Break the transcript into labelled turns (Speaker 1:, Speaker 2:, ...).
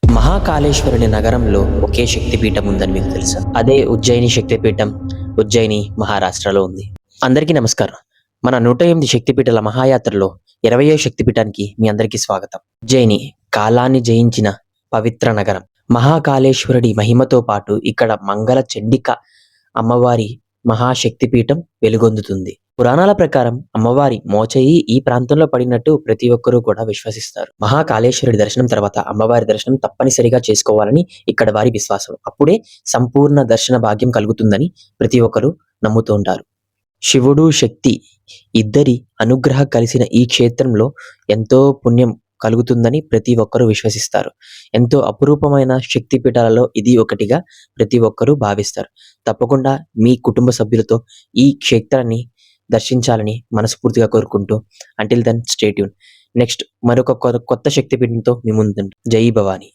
Speaker 1: మహాకాళేశ్వరుని నగరంలో ఒకే శక్తిపీఠం ఉందని మీకు తెలుసా? అదే ఉజ్జయిని శక్తిపీఠం. ఉజ్జయిని మహారాష్ట్రలో ఉంది. అందరికీ నమస్కారం. మన 108 శక్తిపీఠాల మహాయాత్రలో 20వ శక్తిపీఠానికి మీ అందరికీ స్వాగతం. ఉజ్జయిని కాలాన్ని జయించిన పవిత్ర నగరం. మహాకాళేశ్వరుడి మహిమతో పాటు ఇక్కడ మంగళ చండిక అమ్మవారి మహాశక్తిపీఠం వెలుగొందుతుంది. పురాణాల ప్రకారం అమ్మవారి మోచేయి ఈ ప్రాంతంలో పడినట్టు ప్రతి ఒక్కరూ కూడా విశ్వసిస్తారు. మహాకాళేశ్వరుడి దర్శనం తర్వాత అమ్మవారి దర్శనం తప్పనిసరిగా చేసుకోవాలని ఇక్కడ వారి విశ్వాసం. అప్పుడే సంపూర్ణ దర్శన భాగ్యం కలుగుతుందని ప్రతి ఒక్కరూ నమ్ముతూ ఉంటారు. శివుడు, శక్తి ఇద్దరి అనుగ్రహం కలిసిన ఈ క్షేత్రంలో ఎంతో పుణ్యం కలుగుతుందని ప్రతి ఒక్కరూ విశ్వసిస్తారు. ఎంతో అపురూపమైన శక్తిపీఠాలలో ఇది ఒకటిగా ప్రతి ఒక్కరూ భావిస్తారు. తప్పకుండా మీ కుటుంబ సభ్యులతో ఈ క్షేత్రాన్ని దర్శించాలని మనస్ఫూర్తిగా కోరుకుంటూ until then stay tune. Next మరొక కొత్త శక్తిపీఠంతో మీ ముందుంటాం. జై భవాని.